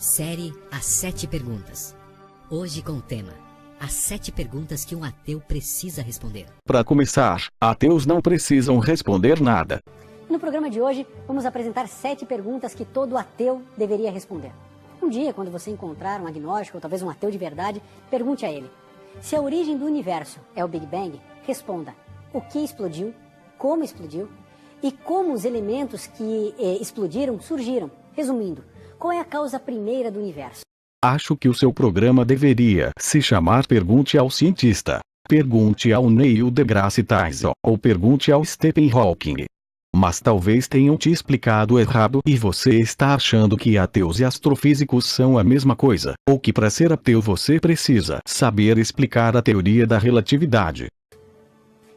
Série As 7 Perguntas. Hoje com o tema: As 7 perguntas que um ateu precisa responder. Para começar, ateus não precisam responder nada. No programa de hoje, vamos apresentar 7 perguntas que todo ateu deveria responder. Um dia, quando você encontrar um agnóstico, ou talvez um ateu de verdade, pergunte a ele: se a origem do universo é o Big Bang, responda: o que explodiu, como explodiu e como os elementos que explodiram surgiram. Resumindo, qual é a causa primeira do universo? Acho que o seu programa deveria se chamar Pergunte ao Cientista, Pergunte ao Neil deGrasse Tyson, ou Pergunte ao Stephen Hawking. Mas talvez tenham te explicado errado e você está achando que ateus e astrofísicos são a mesma coisa, ou que para ser ateu você precisa saber explicar a teoria da relatividade.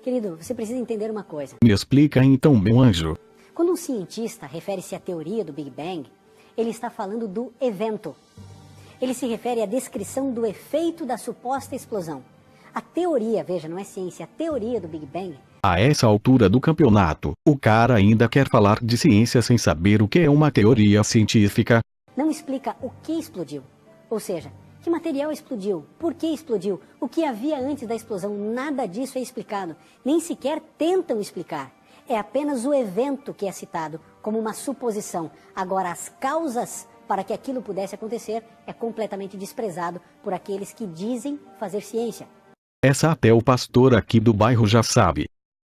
Querido, você precisa entender uma coisa. Me explica então, meu anjo. Quando um cientista refere-se à teoria do Big Bang, ele está falando do evento. Ele se refere à descrição do efeito da suposta explosão. A teoria, veja, não é ciência, a teoria do Big Bang. A essa altura do campeonato, o cara ainda quer falar de ciência sem saber o que é uma teoria científica. Não explica o que explodiu. Ou seja, que material explodiu, por que explodiu, o que havia antes da explosão, nada disso é explicado. Nem sequer tentam explicar. É apenas o evento que é citado como uma suposição. Agora, as causas para que aquilo pudesse acontecer é completamente desprezado por aqueles que dizem fazer ciência. Essa até o pastor aqui do bairro já sabe.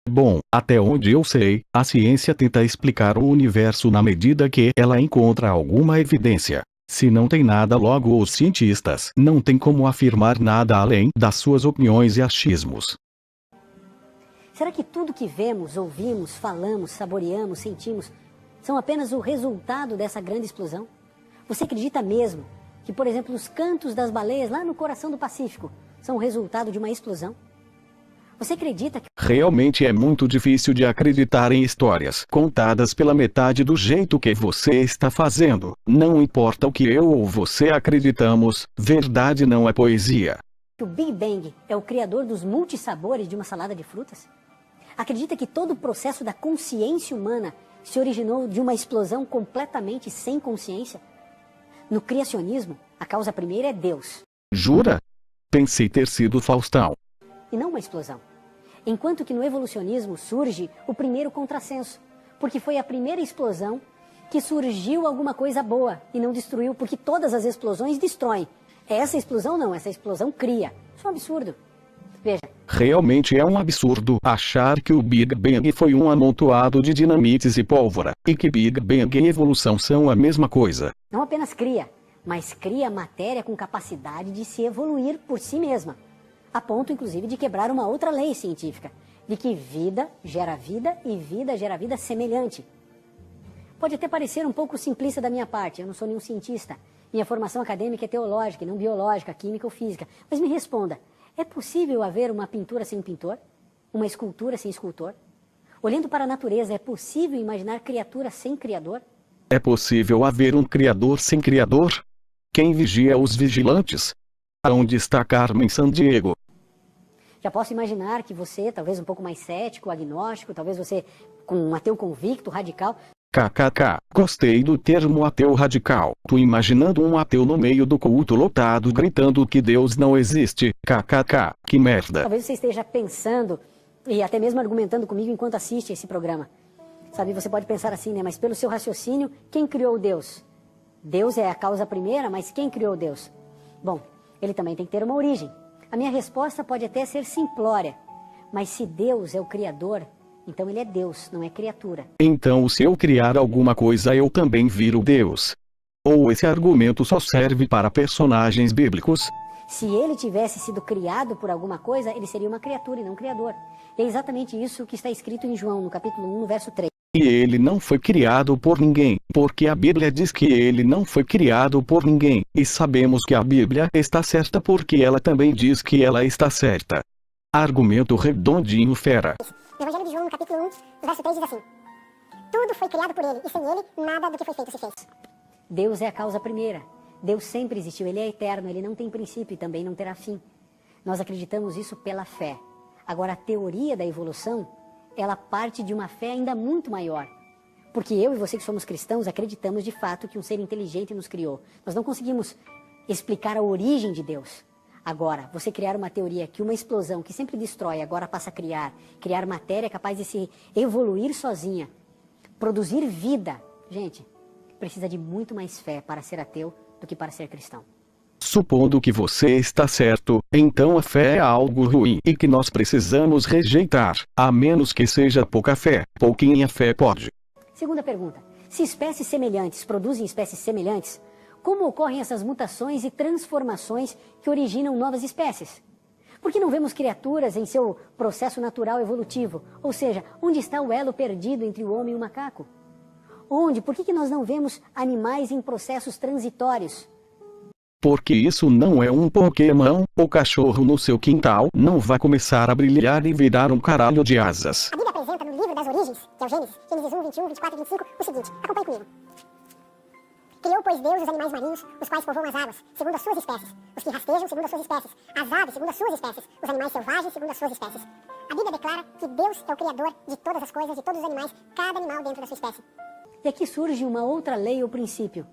Bom, até onde eu sei, a ciência tenta explicar o universo na medida que ela encontra alguma evidência. Se não tem nada, logo os cientistas não têm como afirmar nada além das suas opiniões e achismos. Será que tudo que vemos, ouvimos, falamos, saboreamos, sentimos são apenas o resultado dessa grande explosão? Você acredita mesmo que, por exemplo, os cantos das baleias lá no coração do Pacífico são o resultado de uma explosão? Você acredita que... Realmente é muito difícil de acreditar em histórias contadas pela metade do jeito que você está fazendo. Não importa o que eu ou você acreditamos, verdade não é poesia. O Big Bang é o criador dos multissabores de uma salada de frutas? Acredita que todo o processo da consciência humana se originou de uma explosão completamente sem consciência? No criacionismo, a causa primeira é Deus. Jura? Pensei ter sido Faustão. E não uma explosão. Enquanto que no evolucionismo surge o primeiro contrassenso, porque foi a primeira explosão que surgiu alguma coisa boa e não destruiu, porque todas as explosões destroem. Essa explosão não, essa explosão cria. Isso é um absurdo. Veja. Realmente é um absurdo achar que o Big Bang foi um amontoado de dinamites e pólvora, e que Big Bang e evolução são a mesma coisa. Não apenas cria, mas cria matéria com capacidade de se evoluir por si mesma. A ponto, inclusive, de quebrar uma outra lei científica, de que vida gera vida e vida gera vida semelhante. Pode até parecer um pouco simplista da minha parte, eu não sou nenhum cientista. Minha formação acadêmica é teológica e não biológica, química ou física. Mas me responda, é possível haver uma pintura sem pintor? Uma escultura sem escultor? Olhando para a natureza, é possível imaginar criatura sem criador? É possível haver um criador sem criador? Quem vigia os vigilantes? Aonde está Carmen Sandiego? Já posso imaginar que você, talvez um pouco mais cético, agnóstico, talvez você com um ateu convicto, radical... KKK, gostei do termo ateu radical. Tô imaginando um ateu no meio do culto lotado gritando que Deus não existe. KKK, que merda. Talvez você esteja pensando e até mesmo argumentando comigo enquanto assiste esse programa. Sabe, você pode pensar assim, né? Mas pelo seu raciocínio, quem criou Deus? Deus é a causa primeira, mas quem criou Deus? Bom, ele também tem que ter uma origem. A minha resposta pode até ser simplória, mas se Deus é o Criador, então ele é Deus, não é criatura. Então se eu criar alguma coisa eu também viro Deus? Ou esse argumento só serve para personagens bíblicos? Se ele tivesse sido criado por alguma coisa, ele seria uma criatura e não um criador. E é exatamente isso que está escrito em João, no capítulo 1, no verso 3. E ele não foi criado por ninguém, porque a Bíblia diz que ele não foi criado por ninguém, e sabemos que a Bíblia está certa porque ela também diz que ela está certa. Argumento redondinho fera. No Evangelho de João, no capítulo 1, no verso 3 diz assim: tudo foi criado por ele, e sem ele, nada do que foi feito se fez. Deus é a causa primeira. Deus sempre existiu, ele é eterno, ele não tem princípio e também não terá fim. Nós acreditamos isso pela fé. Agora, a teoria da evolução, ela parte de uma fé ainda muito maior. Porque eu e você que somos cristãos acreditamos de fato que um ser inteligente nos criou. Nós não conseguimos explicar a origem de Deus. Agora, você criar uma teoria que uma explosão que sempre destrói agora passa a criar matéria capaz de se evoluir sozinha, produzir vida. Gente, precisa de muito mais fé para ser ateu do que para ser cristão. Supondo que você está certo, então a fé é algo ruim e que nós precisamos rejeitar, a menos que seja pouca fé. Pouquinha fé pode. Segunda pergunta. Se espécies semelhantes produzem espécies semelhantes, como ocorrem essas mutações e transformações que originam novas espécies? Por que não vemos criaturas em seu processo natural evolutivo? Ou seja, onde está o elo perdido entre o homem e o macaco? Onde? Por que nós não vemos animais em processos transitórios? Porque isso não é um Pokémon. O cachorro no seu quintal não vai começar a brilhar e virar um caralho de asas. A Bíblia apresenta no livro das origens, que é o Gênesis 1, 21, 24 e 25, o seguinte, acompanhe comigo. Criou, pois, Deus os animais marinhos, os quais povoam as águas, segundo as suas espécies, os que rastejam, segundo as suas espécies, as aves, segundo as suas espécies, os animais selvagens, segundo as suas espécies. A Bíblia declara que Deus é o Criador de todas as coisas, de todos os animais, cada animal dentro da sua espécie. E aqui surge uma outra lei ou princípio.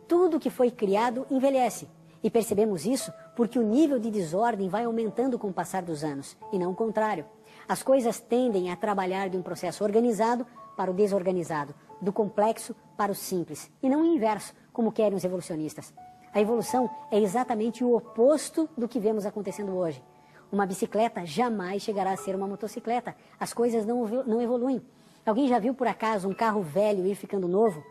Tudo que foi criado envelhece. E percebemos isso porque o nível de desordem vai aumentando com o passar dos anos, e não o contrário. As coisas tendem a trabalhar de um processo organizado para o desorganizado, do complexo para o simples, e não o inverso, como querem os evolucionistas. A evolução é exatamente o oposto do que vemos acontecendo hoje. Uma bicicleta jamais chegará a ser uma motocicleta. As coisas não evoluem. Alguém já viu por acaso um carro velho ir ficando novo?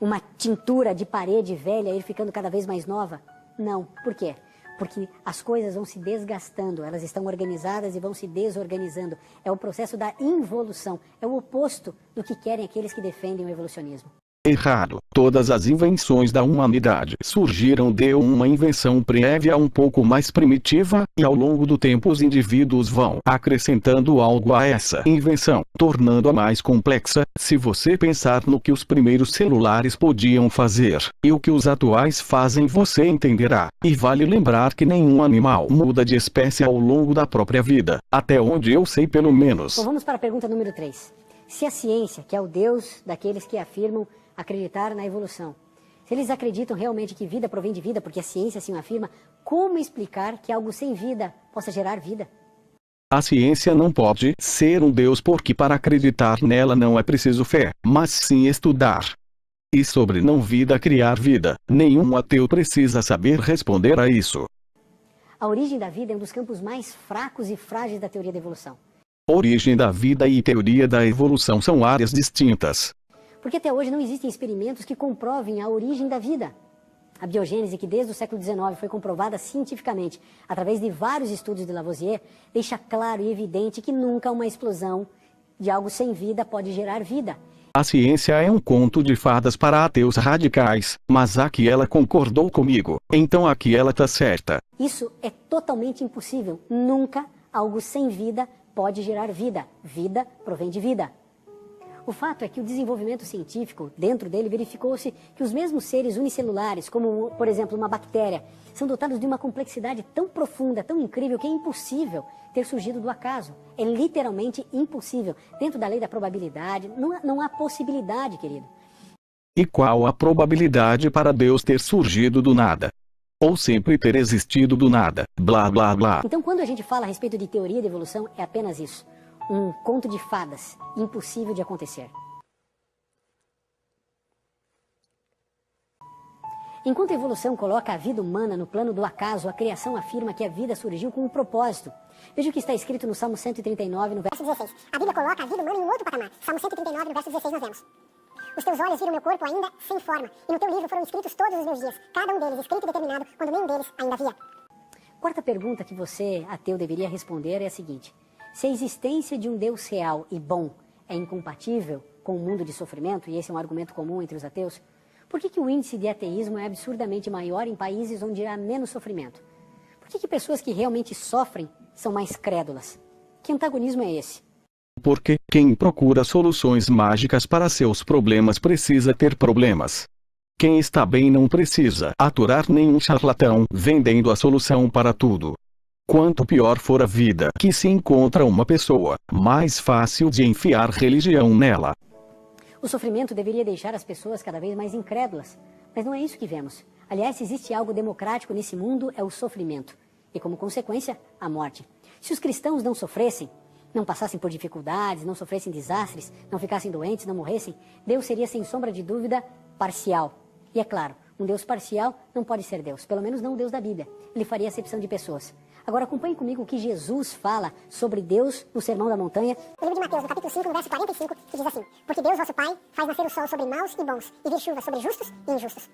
Uma tintura de parede velha ir ficando cada vez mais nova? Não. Por quê? Porque as coisas vão se desgastando, elas estão organizadas e vão se desorganizando. É o processo da involução, é o oposto do que querem aqueles que defendem o evolucionismo. Errado. Todas as invenções da humanidade surgiram de uma invenção prévia um pouco mais primitiva, e ao longo do tempo os indivíduos vão acrescentando algo a essa invenção, tornando-a mais complexa. Se você pensar no que os primeiros celulares podiam fazer, e o que os atuais fazem, você entenderá. E vale lembrar que nenhum animal muda de espécie ao longo da própria vida, até onde eu sei pelo menos. Bom, vamos para a pergunta número 3. Se a ciência, que é o Deus daqueles que afirmam acreditar na evolução, se eles acreditam realmente que vida provém de vida, porque a ciência assim o afirma, como explicar que algo sem vida possa gerar vida? A ciência não pode ser um Deus porque para acreditar nela não é preciso fé, mas sim estudar. E sobre não vida criar vida, nenhum ateu precisa saber responder a isso. A origem da vida é um dos campos mais fracos e frágeis da teoria da evolução. Origem da vida e teoria da evolução são áreas distintas. Porque até hoje não existem experimentos que comprovem a origem da vida. A biogênese, que desde o século XIX foi comprovada cientificamente, através de vários estudos de Lavoisier, deixa claro e evidente que nunca uma explosão de algo sem vida pode gerar vida. A ciência é um conto de fadas para ateus radicais, mas aqui ela concordou comigo, então aqui ela tá certa. Isso é totalmente impossível. Nunca algo sem vida pode gerar vida. Vida provém de vida. O fato é que o desenvolvimento científico, dentro dele, verificou-se que os mesmos seres unicelulares, como, por exemplo, uma bactéria, são dotados de uma complexidade tão profunda, tão incrível, que é impossível ter surgido do acaso. É literalmente impossível. Dentro da lei da probabilidade, não há possibilidade, querido. E qual a probabilidade para Deus ter surgido do nada? Ou sempre ter existido do nada, blá blá blá. Então, quando a gente fala a respeito de teoria de evolução, é apenas isso. Um conto de fadas, impossível de acontecer. Enquanto a evolução coloca a vida humana no plano do acaso, a criação afirma que a vida surgiu com um propósito. Veja o que está escrito no Salmo 139, no verso 16. A Bíblia coloca a vida humana em um outro patamar. Salmo 139, no verso 16, nós vemos: os teus olhos viram meu corpo ainda sem forma, e no teu livro foram escritos todos os meus dias, cada um deles escrito e determinado, quando nenhum deles ainda havia. Quarta pergunta que você, ateu, deveria responder é a seguinte: se a existência de um Deus real e bom é incompatível com o mundo de sofrimento, e esse é um argumento comum entre os ateus, por que o índice de ateísmo é absurdamente maior em países onde há menos sofrimento? Por que pessoas que realmente sofrem são mais crédulas? Que antagonismo é esse? Porque quem procura soluções mágicas para seus problemas precisa ter problemas. Quem está bem não precisa aturar nenhum charlatão vendendo a solução para tudo. Quanto pior for a vida que se encontra uma pessoa, mais fácil de enfiar religião nela. O sofrimento deveria deixar as pessoas cada vez mais incrédulas, mas não é isso que vemos. Aliás, se existe algo democrático nesse mundo, é o sofrimento. E como consequência, a morte. Se os cristãos não sofressem, não passassem por dificuldades, não sofressem desastres, não ficassem doentes, não morressem, Deus seria, sem sombra de dúvida, parcial. E é claro, um Deus parcial não pode ser Deus, pelo menos não o Deus da Bíblia. Ele faria acepção de pessoas. Agora acompanhe comigo o que Jesus fala sobre Deus no Sermão da Montanha. No livro de Mateus, no capítulo 5, no verso 45, que diz assim: Porque Deus, vosso Pai, faz nascer o sol sobre maus e bons, e vir chuva sobre justos e injustos.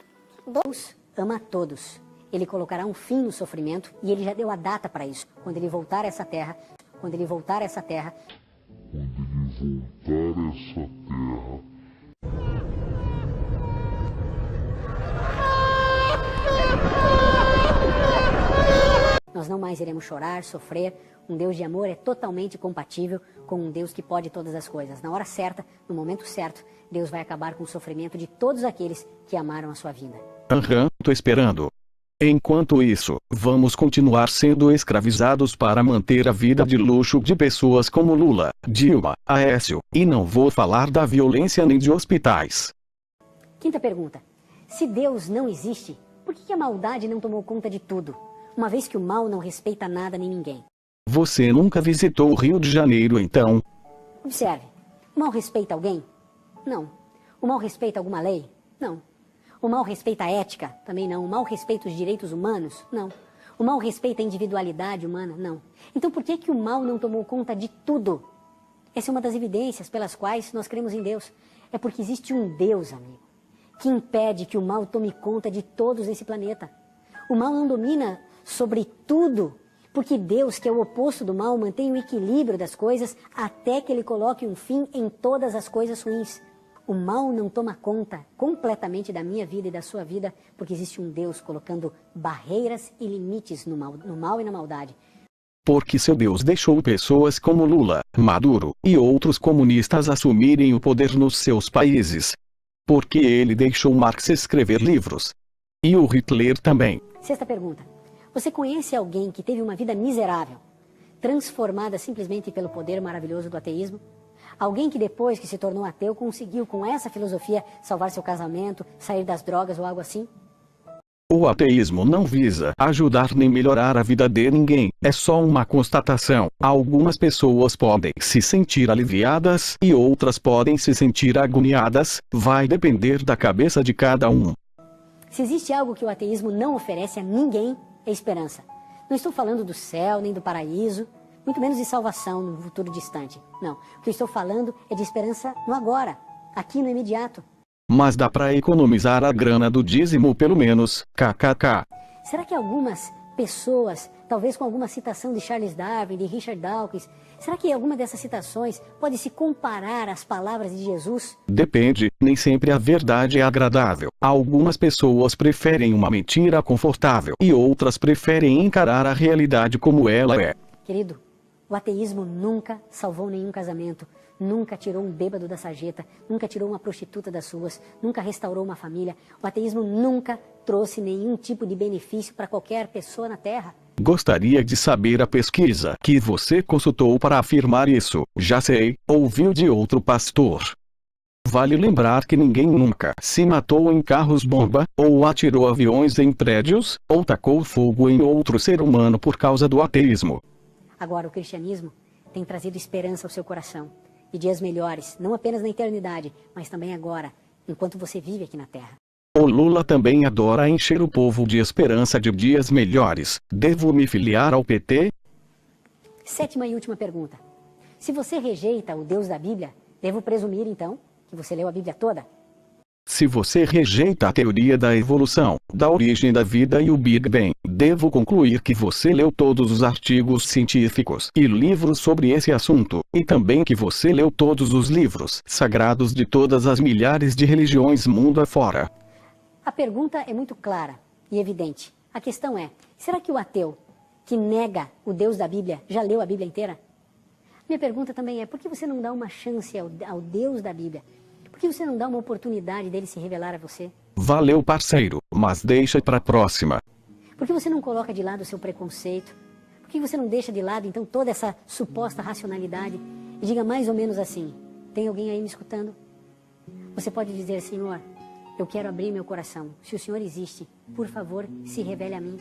Deus ama a todos. Ele colocará um fim no sofrimento e ele já deu a data para isso. Quando ele voltar a essa terra, quando ele voltar a essa terra, nós não mais iremos chorar, sofrer. Um Deus de amor é totalmente compatível com um Deus que pode todas as coisas. Na hora certa, no momento certo, Deus vai acabar com o sofrimento de todos aqueles que amaram a sua vida. Tô esperando. Enquanto isso, vamos continuar sendo escravizados para manter a vida de luxo de pessoas como Lula, Dilma, Aécio, e não vou falar da violência nem de hospitais. Quinta pergunta. Se Deus não existe, por que a maldade não tomou conta de tudo? Uma vez que o mal não respeita nada nem ninguém. Você nunca visitou o Rio de Janeiro, então? Observe. O mal respeita alguém? Não. O mal respeita alguma lei? Não. O mal respeita a ética? Também não. O mal respeita os direitos humanos? Não. O mal respeita a individualidade humana? Não. Então por que o mal não tomou conta de tudo? Essa é uma das evidências pelas quais nós cremos em Deus. É porque existe um Deus, amigo, que impede que o mal tome conta de todos nesse planeta. O mal não domina sobre tudo, porque Deus, que é o oposto do mal, mantém o equilíbrio das coisas até que Ele coloque um fim em todas as coisas ruins. O mal não toma conta completamente da minha vida e da sua vida, porque existe um Deus colocando barreiras e limites no mal e na maldade. Porque seu Deus deixou pessoas como Lula, Maduro e outros comunistas assumirem o poder nos seus países. Porque ele deixou Marx escrever livros. E o Hitler também. Sexta pergunta. Você conhece alguém que teve uma vida miserável, transformada simplesmente pelo poder maravilhoso do ateísmo? Alguém que depois que se tornou ateu conseguiu com essa filosofia salvar seu casamento, sair das drogas ou algo assim? O ateísmo não visa ajudar nem melhorar a vida de ninguém, é só uma constatação. Algumas pessoas podem se sentir aliviadas e outras podem se sentir agoniadas, vai depender da cabeça de cada um. Se existe algo que o ateísmo não oferece a ninguém, é esperança. Não estou falando do céu nem do paraíso, muito menos de salvação no futuro distante. Não, o que eu estou falando é de esperança no agora, aqui no imediato. Mas dá para economizar a grana do dízimo pelo menos, kkk. Será que algumas pessoas, talvez com alguma citação de Charles Darwin, de Richard Dawkins, será que alguma dessas citações pode se comparar às palavras de Jesus? Depende, nem sempre a verdade é agradável. Algumas pessoas preferem uma mentira confortável e outras preferem encarar a realidade como ela é. Querido, o ateísmo nunca salvou nenhum casamento, nunca tirou um bêbado da sarjeta, nunca tirou uma prostituta das ruas, nunca restaurou uma família. O ateísmo nunca trouxe nenhum tipo de benefício para qualquer pessoa na Terra. Gostaria de saber a pesquisa que você consultou para afirmar isso. Já sei, ouviu de outro pastor. Vale lembrar que ninguém nunca se matou em carros-bomba, ou atirou aviões em prédios, ou tacou fogo em outro ser humano por causa do ateísmo. Agora, o cristianismo tem trazido esperança ao seu coração. E dias melhores, não apenas na eternidade, mas também agora, enquanto você vive aqui na Terra. O Lula também adora encher o povo de esperança de dias melhores. Devo me filiar ao PT? Sétima e última pergunta. Se você rejeita o Deus da Bíblia, devo presumir, então, que você leu a Bíblia toda? Se você rejeita a teoria da evolução, da origem da vida e o Big Bang, devo concluir que você leu todos os artigos científicos e livros sobre esse assunto, e também que você leu todos os livros sagrados de todas as milhares de religiões mundo afora. A pergunta é muito clara e evidente. A questão é, será que o ateu que nega o Deus da Bíblia já leu a Bíblia inteira? Minha pergunta também é, por que você não dá uma chance ao Deus da Bíblia? Por que você não dá uma oportunidade dele se revelar a você? Valeu, parceiro, mas deixa pra próxima. Por que você não coloca de lado o seu preconceito? Por que você não deixa de lado, então, toda essa suposta racionalidade e diga mais ou menos assim, tem alguém aí me escutando? Você pode dizer, Senhor, eu quero abrir meu coração. Se o Senhor existe, por favor, se revele a mim.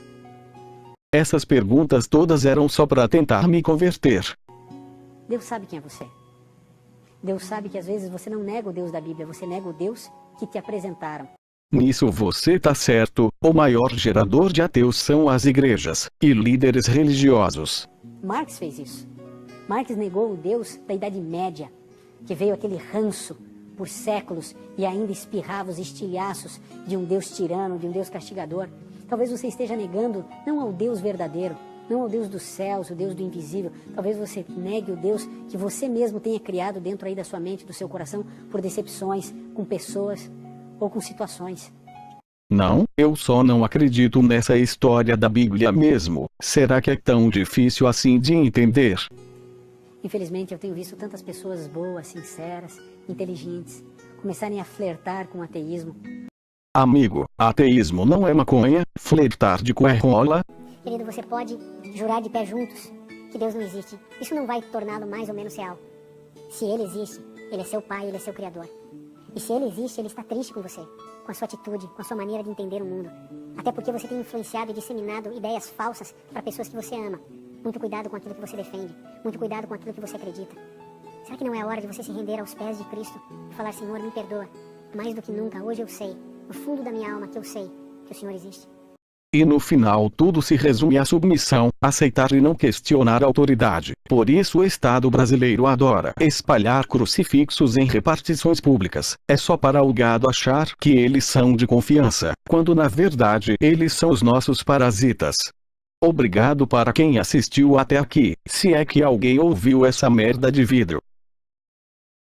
Essas perguntas todas eram só para tentar me converter. Deus sabe quem é você. Deus sabe que às vezes você não nega o Deus da Bíblia, você nega o Deus que te apresentaram. Nisso você tá certo, o maior gerador de ateus são as igrejas e líderes religiosos. Marx fez isso. Marx negou o Deus da Idade Média, que veio aquele ranço por séculos e ainda espirrava os estilhaços de um Deus tirano, de um Deus castigador. Talvez você esteja negando não ao Deus verdadeiro, não ao Deus dos céus, o Deus do invisível. Talvez você negue o Deus que você mesmo tenha criado dentro aí da sua mente, do seu coração, por decepções com pessoas ou com situações. Não, eu só não acredito nessa história da Bíblia mesmo. Será que é tão difícil assim de entender? Infelizmente, eu tenho visto tantas pessoas boas, sinceras, inteligentes, começarem a flertar com o ateísmo. Amigo, ateísmo não é maconha, flertar de cu é rola. Querido, você pode jurar de pé juntos que Deus não existe. Isso não vai torná-lo mais ou menos real. Se Ele existe, Ele é seu Pai, Ele é seu Criador. E se Ele existe, Ele está triste com você, com a sua atitude, com a sua maneira de entender o mundo. Até porque você tem influenciado e disseminado ideias falsas para pessoas que você ama. Muito cuidado com aquilo que você defende. Muito cuidado com aquilo que você acredita. Será que não é a hora de você se render aos pés de Cristo e falar, Senhor, me perdoa. Mais do que nunca, hoje eu sei, no fundo da minha alma, que eu sei que o Senhor existe. E no final tudo se resume à submissão, aceitar e não questionar a autoridade. Por isso o Estado brasileiro adora espalhar crucifixos em repartições públicas. É só para o gado achar que eles são de confiança, quando na verdade eles são os nossos parasitas. Obrigado para quem assistiu até aqui, se é que alguém ouviu essa merda de vidro.